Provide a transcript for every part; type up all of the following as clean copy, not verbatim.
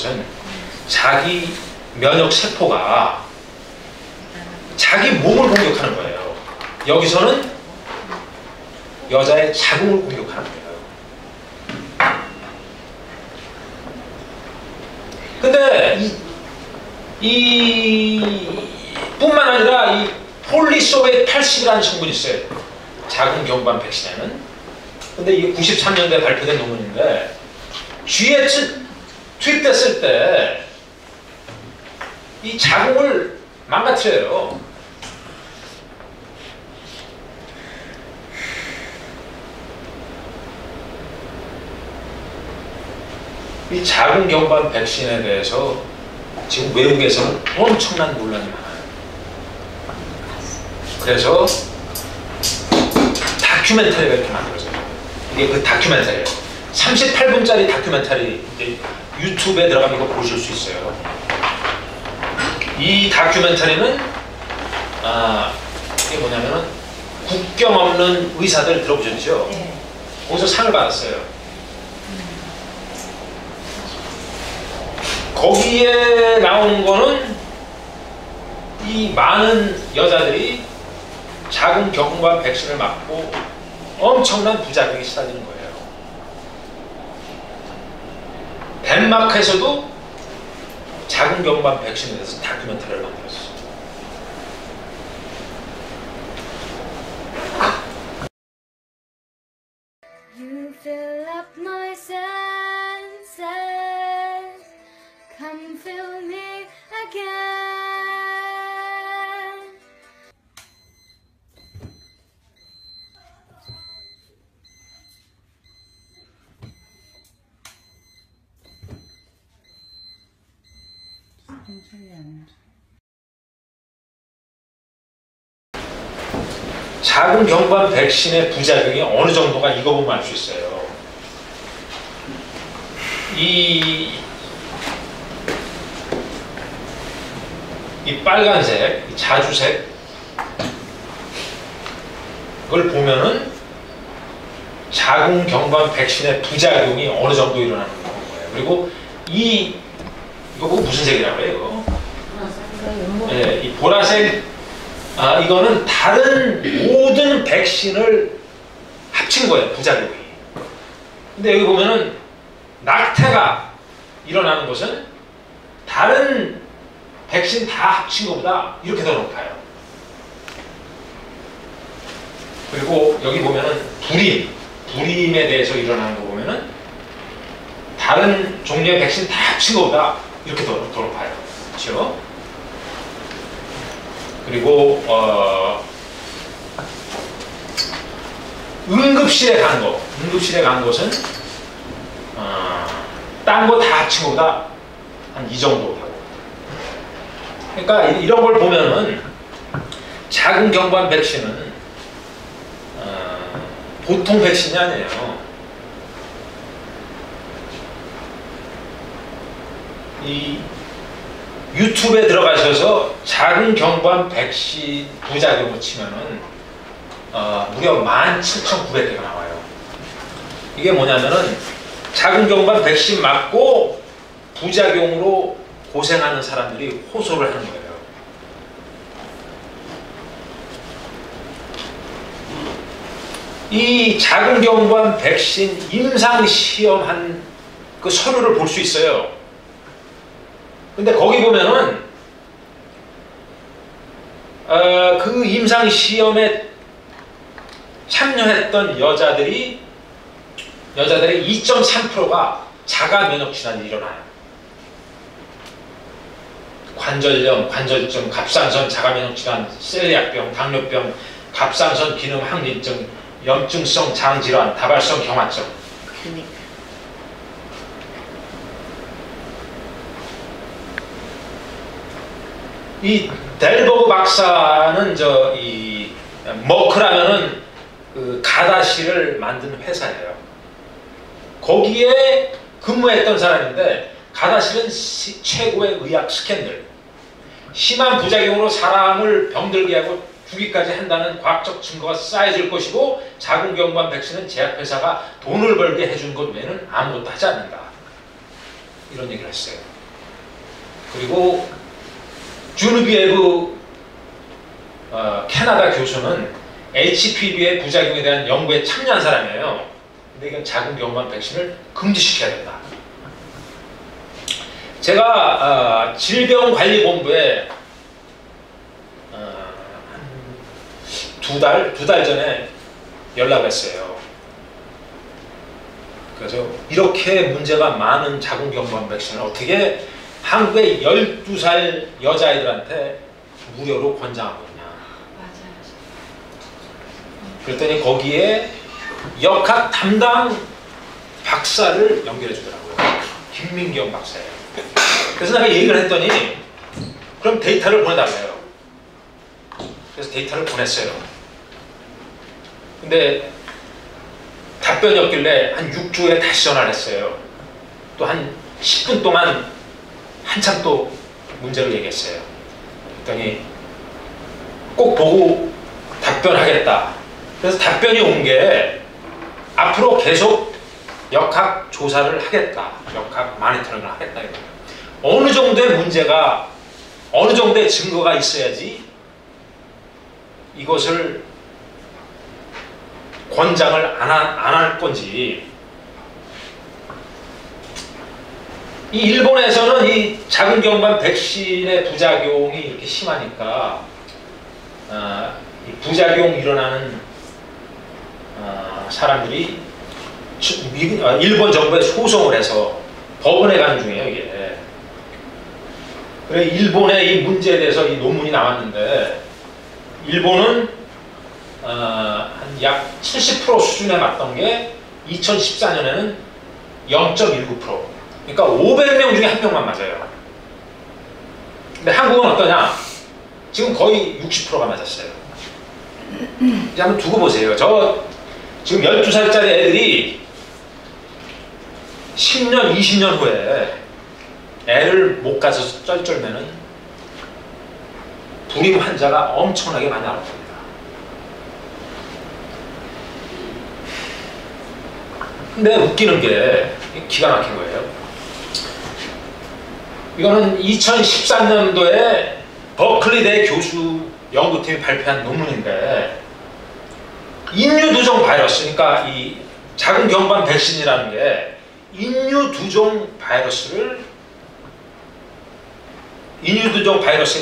것은 자기 면역 세포가 자기 몸을 공격하는 거예요. 여기서는 여자의 자궁을 공격하는 거예요. 근데 뿐만 아니라 이 폴리소베 80이라는 성분이 있어요. 자궁 경부암 백신에는. 근데 이게 93년도에 발표된 논문인데 쥐에 투입됐을 때 이 자궁을 망가뜨려요. 이 자궁 경부암 백신에 대해서 지금 외국에서는 엄청난 논란이 많아요. 그래서 다큐멘터리가 이렇게 만들어져요. 이게 그 다큐멘터리예요. 38분짜리 다큐멘터리, 이제 유튜브에 들어가면 이거 보실 수 있어요. 이 다큐멘터리는 이게 뭐냐면은 국경 없는 의사들 들어보셨죠? 네. 거기서 상을 받았어요. 거기에 나오는 거는 이 많은 여자들이 자궁 경부암 백신을 맞고 엄청난 부작용에 시달리는 거예요. 덴마크에서도 자궁 경부암 백신에 대해서 다큐멘터리를 만들었어요. You fill up my senses, come fill me again. 자궁 경부암 백신의 부작용이 어느 정도가 이거 보면 알 수 있어요. 이 빨간색, 이 자주색 그걸 보면은 자궁 경부암 백신의 부작용이 어느 정도 일어나는 거예요. 그리고 이거 보고 무슨 색이라고 해요? 네, 이 보라색 이거는 다른 모든 백신을 합친 거예요, 부작용이. 근데 여기 보면은 낙태가 일어나는 것은 다른 백신 다 합친 것보다 이렇게 더 높아요. 그리고 여기 보면은 불임에 대해서 일어나는 거 보면은 다른 종류의 백신 다 합친 것보다 이렇게 더 높아요. 그렇죠? 그리고 응급실에 간 것은 딴 거 다 합친 것보다 한 이 정도 하고. 그러니까 이런 걸 보면은 자궁 경부암 백신은 보통 백신이 아니에요. 이 유튜브에 들어가셔서 자궁 경부암 백신 부작용을 치면은 무려 17,900개가 나와요. 이게 뭐냐면은 자궁 경부암 백신 맞고 부작용으로 고생하는 사람들이 호소를 하는 거예요. 이 자궁 경부암 백신 임상 시험한 그 서류를 볼 수 있어요. 근데 거기 보면은 그 임상 시험에 참여했던 여자들이 2.3%가 자가 면역 질환이 일어나요. 관절염, 관절증, 갑상선 자가 면역 질환, 셀리악병, 당뇨병, 갑상선 기능 항진증, 염증성 장 질환, 다발성 경화증. 이 델버그 박사는 이 머크라면은 그 가다시를 만든 회사예요. 거기에 근무했던 사람인데 가다실은 최고의 의학 스캔들, 심한 부작용으로 사람을 병들게 하고 죽이까지 한다는 과학적 증거가 쌓여질 것이고 자궁 경부암 백신은 제약회사가 돈을 벌게 해준 것 외에는 아무것도 하지 않는다. 이런 얘기를 했어요. 그리고 주누비에브 캐나다 교수는 HPV의 부작용에 대한 연구에 참여한 사람이에요. 근데 이건 자궁경부암 백신을 금지시켜야 된다. 제가 질병관리본부에 두 달 전에 연락을 했어요. 그래서 이렇게 문제가 많은 자궁경부암 백신을 어떻게 한국의 12살 여자아이들한테 무료로 권장하고 있냐. 맞아요. 그랬더니 거기에 역학 담당 박사를 연결해 주더라고요. 김민경 박사예요. 그래서 내가 얘기를 했더니 그럼 데이터를 보내달래요. 그래서 데이터를 보냈어요. 근데 답변이 없길래 한 6주 후에 다시 전화를 했어요. 또 한 10분 동안 한참 또 문제를 얘기했어요. 그랬더니 꼭 보고 답변하겠다. 그래서 답변이 온 게 앞으로 계속 역학 조사를 하겠다. 역학 마니터링을 하겠다. 어느 정도의 문제가, 어느 정도의 증거가 있어야지 이것을 권장을 안 할 건지. 이 일본에서는 이 자궁경부암 백신의 부작용이 이렇게 심하니까 이 부작용 일어나는 사람들이 일본 정부에 소송을 해서 법원에 가는 중이에요, 이게. 그래, 일본의 이 문제에 대해서 이 논문이 나왔는데, 일본은 한 약 70% 수준에 맞던 게 2014년에는 0.19%. 그러니까 500명 중에 1명만 맞아요. 근데 한국은 어떠냐? 지금 거의 60%가 맞았어요. 이제 한번 두고 보세요. 저 지금 12살짜리 애들이 10년, 20년 후에 애를 못 가져서 쩔쩔매는 불임 환자가 엄청나게 많이 나올 겁니다. 근데 웃기는 게 기가 막힌 거예요. 이거는 2013년도에 버클리대 교수 연구팀이 발표한 논문인데, 인유두종 바이러스, 그러니까 이 자궁경부암 백신이라는 게 인유두종 바이러스에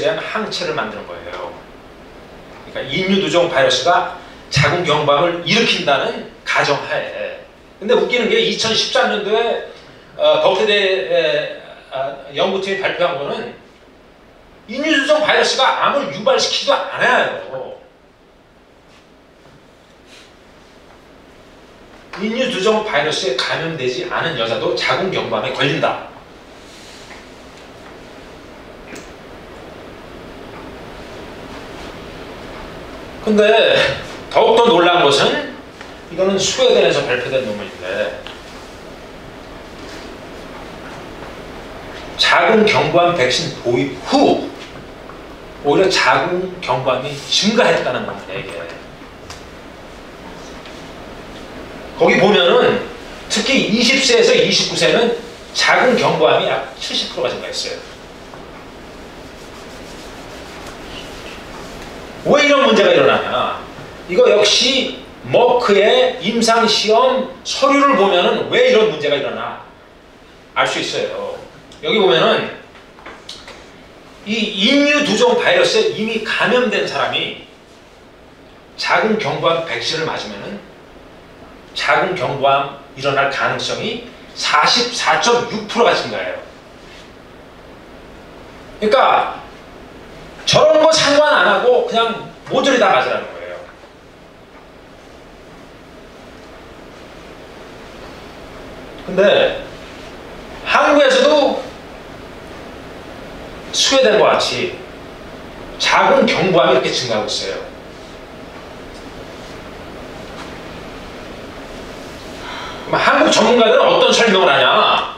대한 항체를 만드는 거예요. 그러니까 인유두종 바이러스가 자궁경부암을 일으킨다는 가정하에. 근데 웃기는 게 2013년도에 버클리대 연구팀이 발표한 거는 인유두종 바이러스가 암을 유발시키지도 않아요. 인유두종 바이러스에 감염되지 않은 여자도 자궁경부암에 걸린다. 근데 더욱더 놀라운 것은, 이거는 스웨덴에서 발표된 논문인데, 자궁경부암 백신 도입 후 오히려 자궁경부암이 증가했다는 겁니다, 이게. 거기 보면은 특히 20세에서 29세는 자궁경부암이 약 70%가 증가했어요. 왜 이런 문제가 일어나냐? 이거 역시 머크의 임상시험 서류를 보면은 왜 이런 문제가 일어나 알 수 있어요. 여기 보면은 이 인유두종 바이러스에 이미 감염된 사람이 자궁경부암 백신을 맞으면은 자궁경부암 일어날 가능성이 44.6%가 증가해요. 그러니까 저런 거 상관 안 하고 그냥 모조리 다 맞으라는 거예요. 근데 한국에서도 스웨덴과 같이 자궁경부암이 이렇게 증가하고 있어요. 한국 전문가들은 어떤 설명을 하냐?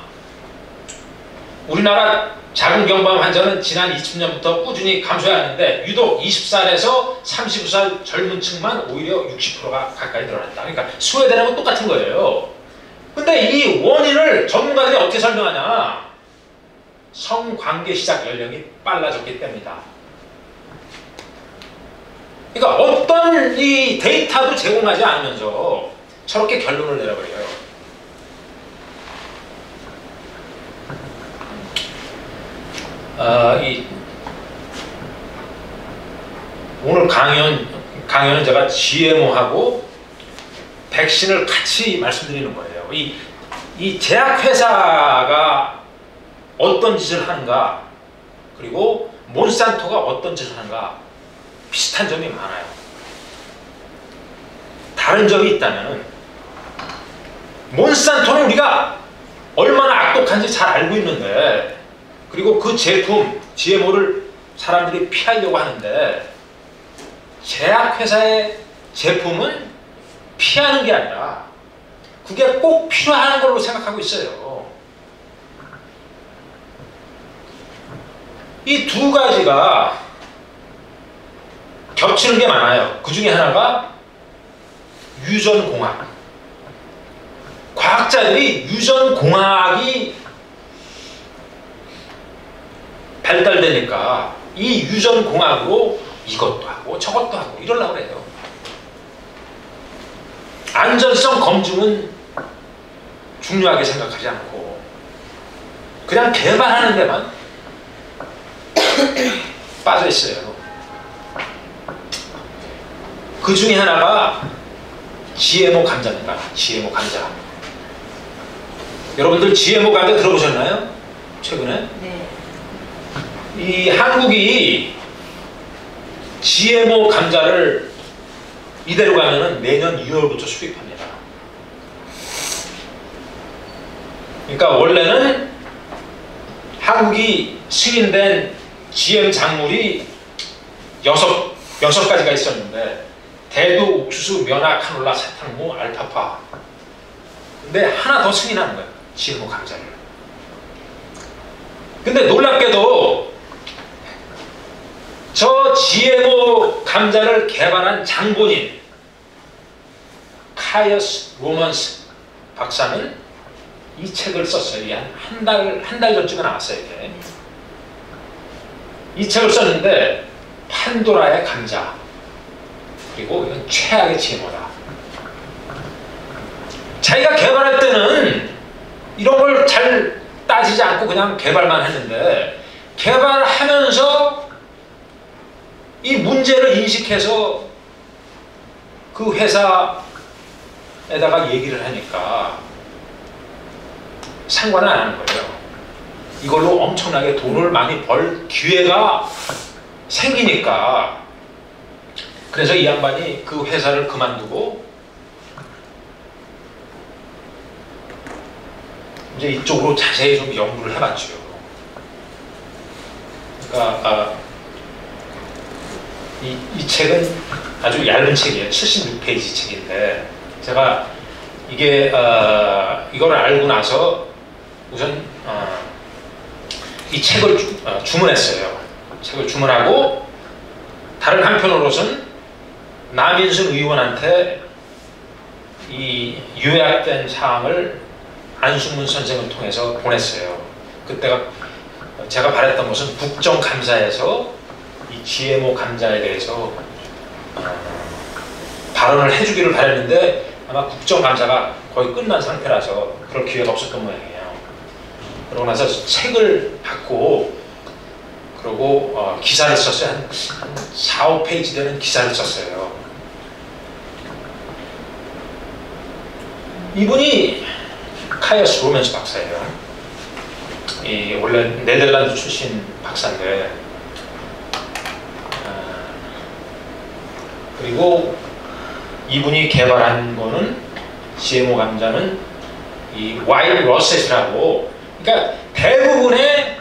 우리나라 자궁경부암 환자는 지난 20년부터 꾸준히 감소해왔는데 유독 20살에서 39살 젊은 층만 오히려 60%가 가까이 늘어났다. 그러니까 스웨덴하고 똑같은 거예요. 근데 이 원인을 전문가들이 어떻게 설명하냐? 성관계 시작 연령이 빨라졌기 때문이다. 그러니까 어떤 이 데이터도 제공하지 않으면서 저렇게 결론을 내려버려요. 오늘 강연은 제가 GMO하고 백신을 같이 말씀드리는 거예요. 이 제약회사가 어떤 짓을 하는가, 그리고 몬산토가 어떤 짓을 하는가, 비슷한 점이 많아요. 다른 점이 있다면, 몬산토는 우리가 얼마나 악독한지 잘 알고 있는데, 그리고 그 제품, GMO를 사람들이 피하려고 하는데, 제약회사의 제품은 피하는 게 아니라 그게 꼭 필요한 걸로 생각하고 있어요. 이 두 가지가 겹치는 게 많아요. 그 중에 하나가 유전공학. 과학자들이 유전공학이 발달되니까 이 유전공학으로 이것도 하고 저것도 하고 이러려고 해요. 안전성 검증은 중요하게 생각하지 않고 그냥 개발하는 데만 빠져 있어요. 그 중에 하나가 GMO 감자입니다. GMO 감자. 여러분들 GMO 감자 들어보셨나요? 최근에? 네. 이 한국이 GMO 감자를 이대로 가면은 내년 2월부터 수입합니다. 그러니까 원래는 한국이 승인된 GM 작물이 6가지가 있었는데 대두, 옥수수, 면화, 카놀라, 사탕무, 알파파. 근데 하나 더 승인하는 거예요. GMO 감자를. 근데 놀랍게도 저 GMO 감자를 개발한 장본인 카이어스 로먼스 박사는 이 책을 썼어요. 한 달 전쯤에 나왔어요. 이게. 이 책을 썼는데 판도라의 감자, 그리고 이건 최악의 GMO다. 자기가 개발할 때는 이런 걸 잘 따지지 않고 그냥 개발만 했는데 개발하면서 이 문제를 인식해서 그 회사에다가 얘기를 하니까 상관은 안 하는 거예요. 이걸로 엄청나게 돈을 많이 벌 기회가 생기니까. 그래서 이 양반이 그 회사를 그만두고 이제 이쪽으로 자세히 좀 연구를 해봤죠. 그러니까 이 책은 아주 얇은 책이에요. 76페이지 책인데 제가 이게 이걸 알고 나서 우선 이 책을 주문했어요. 책을 주문하고 다른 한편으로선 남인순 의원한테 이 요약된 사항을 안승문 선생을 통해서 보냈어요. 그때가 제가 바랬던 것은 국정감사에서 이 GMO 감자에 대해서 발언을 해주기를 바랬는데 아마 국정감사가 거의 끝난 상태라서 그럴 기회가 없었던 모양이에요. 그러고 나서 책을 받고 그러고 기사를 썼어요. 한 4, 5페이지 되는 기사를 썼어요. 이분이 카이어스 로맨스 박사예요. 원래 네덜란드 출신 박사인데 그리고 이분이 개발한 거는 GMO 감자는 이 와이트 러셋이라고, 그러니까 대부분의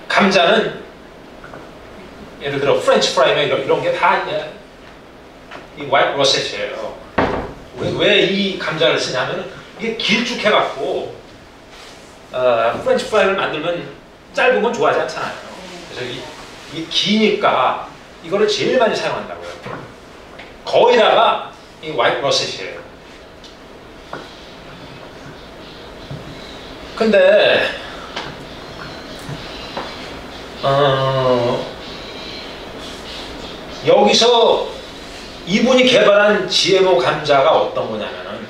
감자는 예를 들어 프렌치 프라이나 이런 게 다 이 와이트 러셋이에요. 왜 이 감자를 쓰냐면 이게 길쭉해갖고 프렌치 프라이를 만들면 짧은 건 좋아하지 않잖아요. 그래서 이게 기니까 이거를 제일 많이 사용한다고요. 거의 다가 이 화이트 러셋이에요. 근데 여기서 이분이 개발한 GMO 감자가 어떤 거냐면은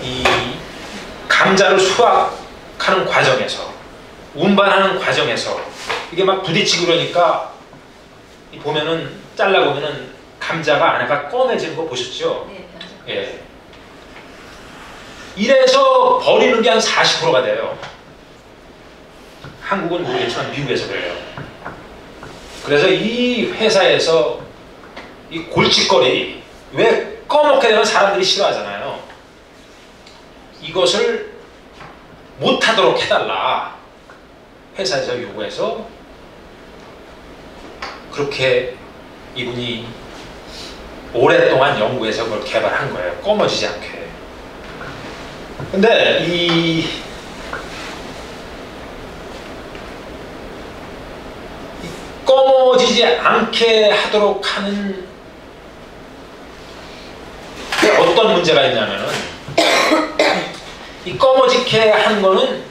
이 감자를 수확하는 과정에서 운반하는 과정에서 이게 막 부딪히고 그러니까 보면은 잘라보면은 감자가 안에가 검해지는 거 보셨죠? 네, 맞아요. 예. 이래서 버리는 게 한 40%가 돼요. 한국은 모르겠지만 미국에서 그래요. 그래서 이 회사에서 이 골칫거리, 왜 꺼먹게 되면 사람들이 싫어하잖아요. 이것을 못하도록 해달라. 회사에서 요구해서 그렇게 이분이 오랫동안 연구해서 그걸 개발한 거예요. 꺼머지지 않게. 근데 이 꺼머지지 않게 하도록 하는 게 어떤 문제가 있냐면은 이 꺼머지게 하는 거는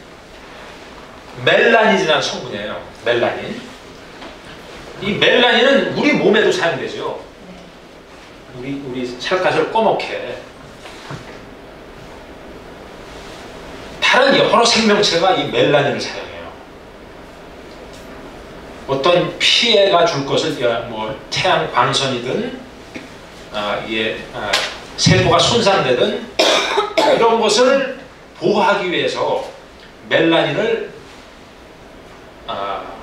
멜라닌이라는 성분이에요. 멜라닌. 이 멜라닌은 우리 몸에도 사용되죠. 우리 살갗을 꺼먹게. 다른 여러 생명체가 이 멜라닌을 사용해요. 어떤 피해가 줄 것을 뭐 태양 광선이든 세포가 손상되든 이런 것을 보호하기 위해서 멜라닌을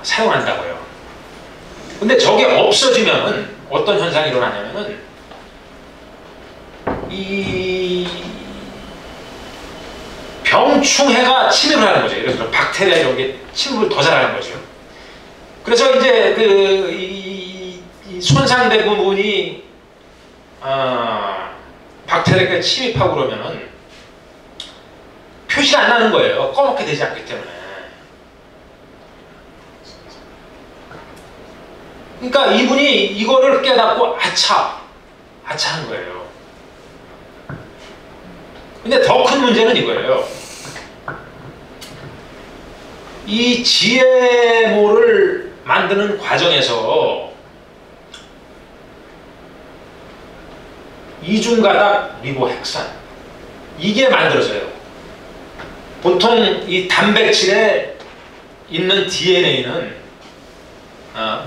사용한다고요. 근데 저게 없어지면 어떤 현상이 일어나냐면은 이 병충해가 침입을 하는 거죠. 예를 들어 박테리아 이런 게 침입을 더 잘하는 거죠. 그래서 이제 이 손상된 부분이 박테리아가 침입하고 그러면은 표시가 안 나는 거예요. 꺼먹게 되지 않기 때문에. 그러니까 이분이 이거를 깨닫고 아차한 거예요. 근데 더 큰 문제는 이거예요. 이 GMO를 만드는 과정에서 이중가닥 리보핵산 이게 만들어져요. 보통 이 단백질에 있는 DNA는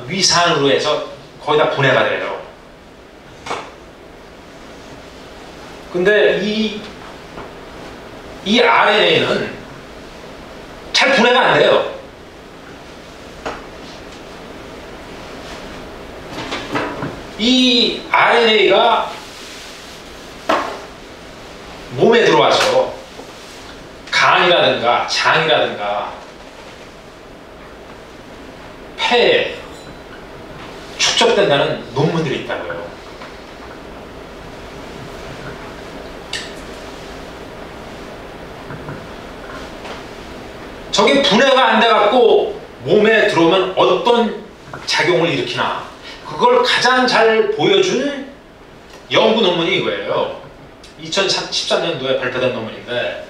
위산으로 해서 거의 다 분해가 돼요. 근데 이 RNA는 잘 분해가 안 돼요. 이 RNA가 몸에 들어와서 간이라든가 장이라든가 폐에 축적된다는 논문들이 있다고요. 저게 분해가 안 돼갖고 몸에 들어오면 어떤 작용을 일으키나 그걸 가장 잘 보여준 연구 논문이 이거예요. 2013년도에 발표된 논문인데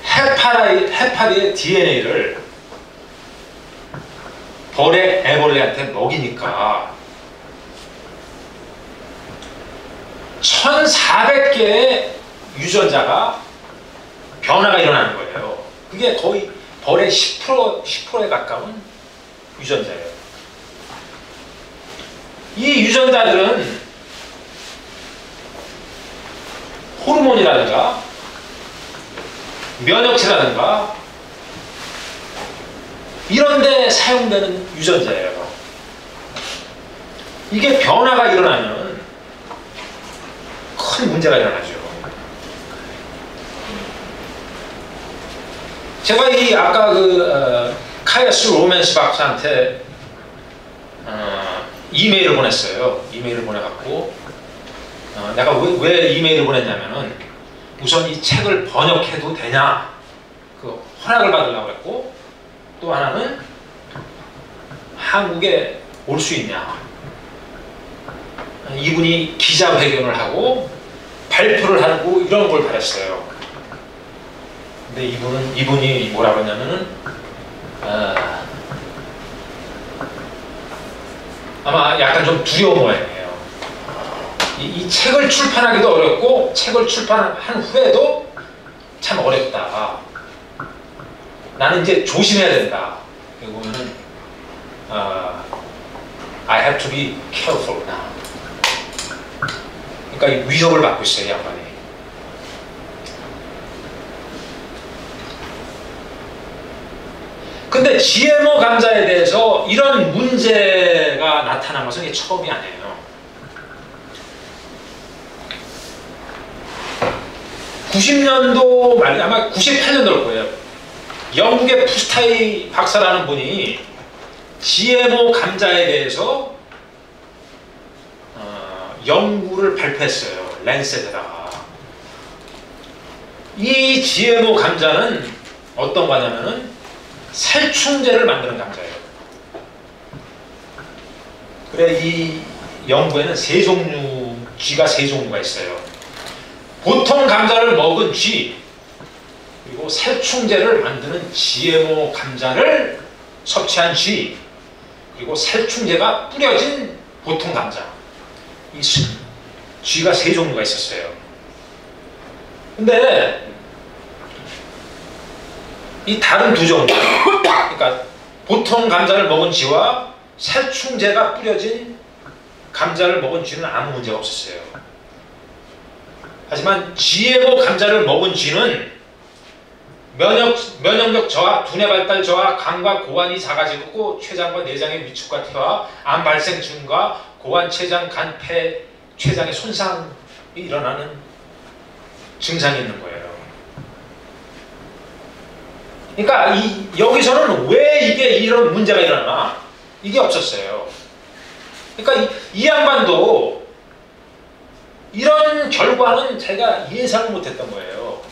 해파리의 DNA를 벌의 애벌레한테 먹이니까 1400개의 유전자가 변화가 일어나는 거예요. 그게 거의 벌의 10%에 가까운 유전자예요. 이 유전자들은 호르몬이라든가 면역체라든가 이런 데 사용되는 유전자예요. 이게 변화가 일어나면 큰 문제가 일어나죠. 제가 이 아까 카이아스 로맨스 박사한테 이메일을 보냈어요. 이메일을 보내갖고 내가 왜 이메일을 보냈냐면은 우선 이 책을 번역해도 되냐 그 허락을 받으려고 했고 또 하나는 한국에 올 수 있냐 이분이 기자회견을 하고 발표를 하고 이런 걸 바랬어요. 근데 이분이 뭐라고 했냐면은 아마 약간 좀 두려운 모양이에요. 이 책을 출판하기도 어렵고 책을 출판한 후에도 참 어렵다. 나는 이제 조심해야 된다. 여기 보면은 I have to be careful now. 그러니까 위협을 받고 있어요, 이 양반이. 근데 GMO 감자에 대해서 이런 문제가 나타난 것은 이게 처음이 아니에요. 90년도 말, 아마 98년도일 거예요. 영국의 푸스타이 박사라는 분이 GMO 감자에 대해서 연구를 발표했어요. 랜셋에다가. 이 GMO 감자는 어떤 거냐면은 살충제를 만드는 감자예요. 그래, 이 연구에는 쥐가 세 종류가 있어요. 보통 감자를 먹은 쥐, 그리고 살충제를 만드는 GMO 감자를 섭취한 쥐, 그리고 살충제가 뿌려진 보통 감자. 이 쥐가 세 종류가 있었어요. 근데 이 다른 두 종류, 그러니까 보통 감자를 먹은 쥐와 살충제가 뿌려진 감자를 먹은 쥐는 아무 문제가 없었어요. 하지만 GMO 감자를 먹은 쥐는 면역력 저하, 두뇌 발달 저하, 간과 고환이 작아지고 췌장과 내장의 위축과 퇴화, 암 발생 증가, 고환, 췌장, 간, 폐, 췌장의 손상이 일어나는 증상이 있는 거예요. 그러니까 여기서는 왜 이게 이런 문제가 일어나나? 이게 없었어요. 그러니까 이 양반도 이런 결과는 제가 예상을 못했던 거예요.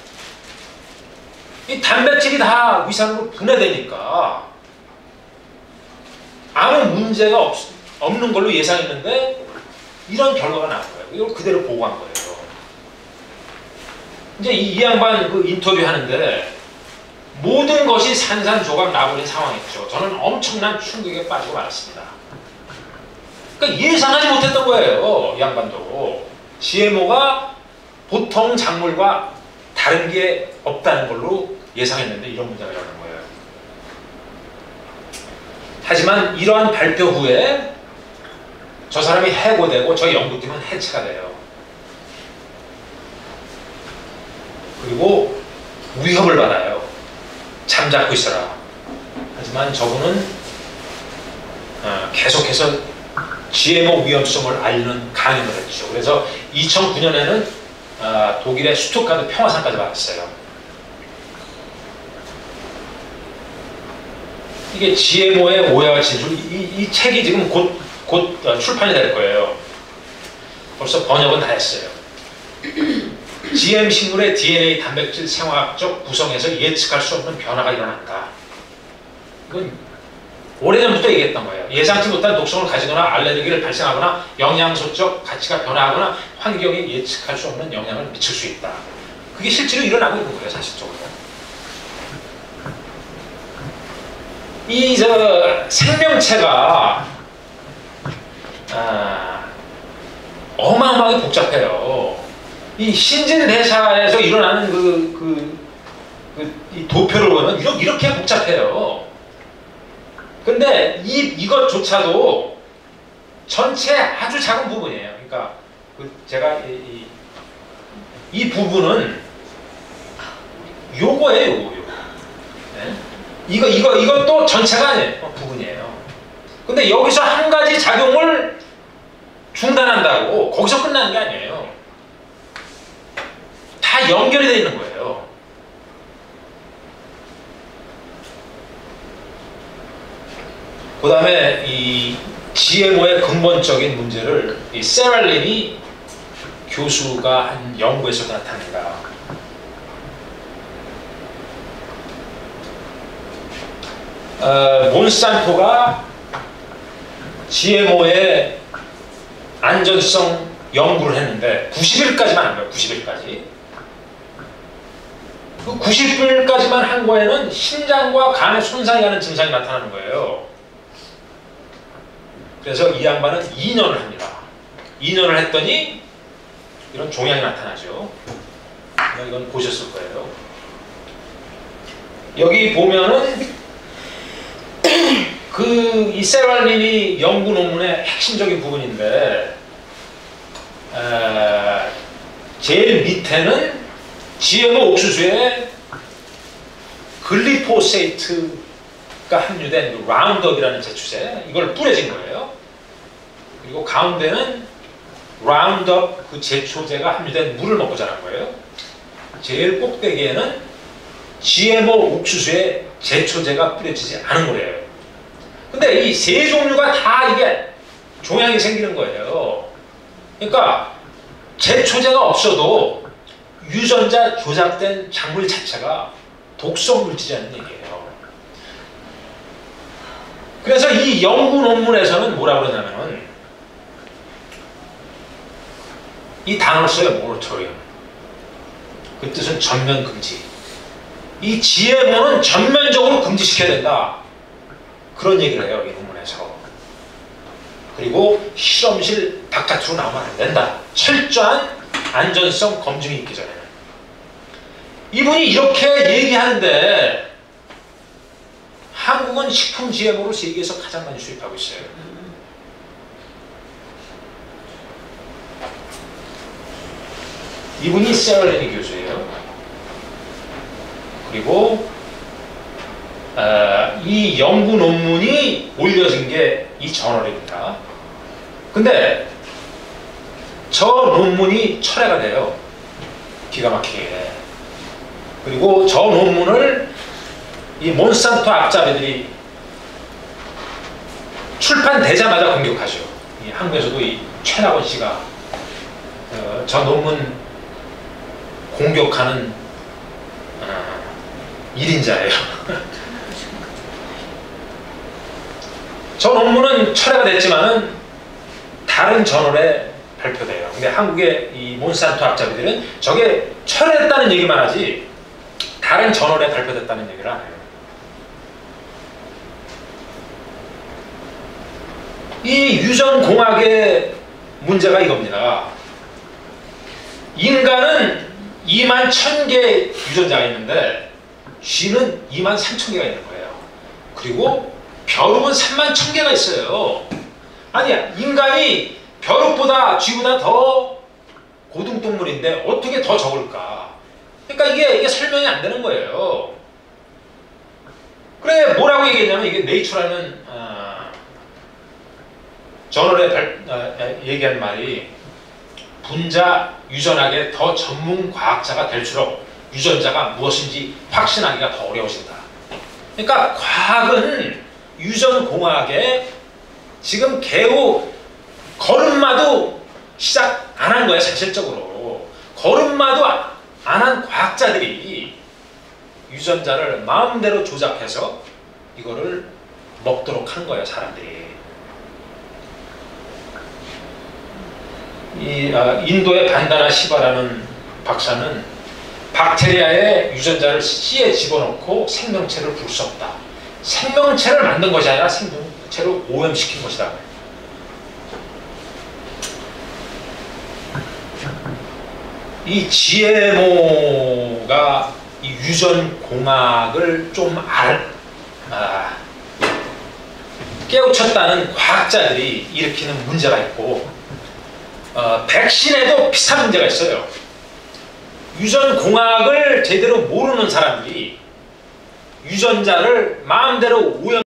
이 단백질이 다 위산으로 분해되니까 아무 문제가 없는 걸로 예상했는데 이런 결과가 나온 거예요. 이걸 그대로 보고한 거예요. 이제 이 양반 그 인터뷰 하는데 모든 것이 산산조각 나버린 상황이었죠. 저는 엄청난 충격에 빠지고 말았습니다. 그러니까 예상하지 못했던 거예요. 이 양반도. GMO가 보통 작물과 다른 게 없다는 걸로 예상했는데 이런 문제가 일어난 거예요. 하지만 이러한 발표 후에 저 사람이 해고되고 저 연구팀은 해체가 돼요. 그리고 위협을 받아요. 잠자코 있어라. 하지만 저분은 계속해서 GMO 위험성을 알리는 강연을 했죠. 그래서 2009년에는 독일의 슈투트가르트 평화상까지 받았어요. 이게 GMO의 오해와 진술, 이 책이 지금 곧 출판이 될 거예요. 벌써 번역은 다 했어요. GM 식물의 DNA 단백질 생화학적 구성에서 예측할 수 없는 변화가 일어난다. 이건 오래전부터 얘기했던 거예요. 예상치 못한 독성을 가지거나 알레르기를 발생하거나 영양소적 가치가 변화하거나 환경에 예측할 수 없는 영향을 미칠 수 있다. 그게 실제로 일어나고 있는 거예요, 사실적으로. 이 생명체가 어마어마하게 복잡해요. 이 신진대사에서 일어나는 이 도표를 보면 이렇게 복잡해요. 근데 이것조차도 전체 아주 작은 부분이에요. 그러니까 제가 이 부분은 요거예요, 요거. 네? 이것도 전체가 아니에요. 부분이에요. 근데 여기서 한 가지 작용을 중단한다고 거기서 끝나는 게 아니에요. 다 연결이 되어 있는 거예요. 그 다음에 이 GMO의 근본적인 문제를 이 세랄리니 교수가 한 연구에서 나타낸다. 몬산토가 GMO의 안전성 연구를 했는데 90일까지만 한 거예요. 90일까지. 그 90일까지만 한 거에는 신장과 간에 손상이 가는 증상이 나타나는 거예요. 그래서 이 양반은 2년을 합니다. 2년을 했더니 이런 종양이 나타나죠. 이건 보셨을 거예요. 여기 보면은 이 세랄린이 연구 논문의 핵심적인 부분인데, 제일 밑에는 GMO 옥수수에 글리포세이트가 함유된 라운드업이라는 제초제, 이걸 뿌려진 거예요. 그리고 가운데는 라운드업 그 제초제가 함유된 물을 먹고 자란 거예요. 제일 꼭대기에는 GMO 옥수수에 제초제가 뿌려지지 않은 거예요. 근데 이 세 종류가 다 이게 종양이 생기는 거예요. 그러니까 제초제가 없어도 유전자 조작된 작물 자체가 독성 물질이라는 얘기예요. 그래서 이 연구 논문에서는 뭐라고 그러냐면은 이 단어를 써요. 모라토리엄. 그 뜻은 전면 금지. 이 GMO는 전면적으로 금지시켜야 된다. 그런 얘기를 해요. 이 논문에서. 그리고 실험실 바깥으로 나오면 안 된다. 철저한 안전성 검증이 있기 전에는. 이분이 이렇게 얘기하는데 한국은 식품 GMO로 세계에서 가장 많이 수입하고 있어요. 이분이 세랄린이 교수예요. 그리고 이 연구 논문이 올려진 게 이 저널입니다. 근데 저 논문이 철회가 돼요. 기가 막히게. 그리고 저 논문을 이 몬산토 앞잡이들이 출판되자마자 공격하죠. 이 한국에서도 이 최낙원 씨가 저 논문 공격하는 1인자예요. 저 논문은 철회가 됐지만은 다른 저널에 발표돼요. 근데 한국의 이 몬산토 앞잡이들은 저게 철회됐다는 얘기만 하지 다른 저널에 발표됐다는 얘기를 안 해요. 이 유전공학의 문제가 이겁니다. 인간은 2만 1000개 유전자가 있는데 쥐는 2만 3000개가 있는 거예요. 그리고 벼룩은 3만 1000개가 있어요. 아니, 인간이 벼룩보다 쥐보다 더 고등동물인데 어떻게 더 적을까? 그러니까 이게 설명이 안 되는 거예요. 그래, 뭐라고 얘기했냐면 이게 네이처라는 저널에 얘기한 말이 분자 유전학의 더 전문 과학자가 될수록 유전자가 무엇인지 확신하기가 더 어려워진다. 그러니까 과학은 유전공학에 지금 개우 걸음마도 시작 안 한 거예요. 사실적으로 걸음마도 안 한 과학자들이 유전자를 마음대로 조작해서 이거를 먹도록 한 거예요. 사람들이. 인도의 반다나 시바라는 박사는 박테리아의 유전자를 씨에 집어넣고 생명체를 부를 수 없다. 생명체를 만든 것이 아니라 생명체로 오염시킨 것이다. 이 GMO가 이 유전공학을 좀 깨우쳤다는 과학자들이 일으키는 문제가 있고, 백신에도 비슷한 문제가 있어요. 유전공학을 제대로 모르는 사람들이 유전자를 마음대로 오염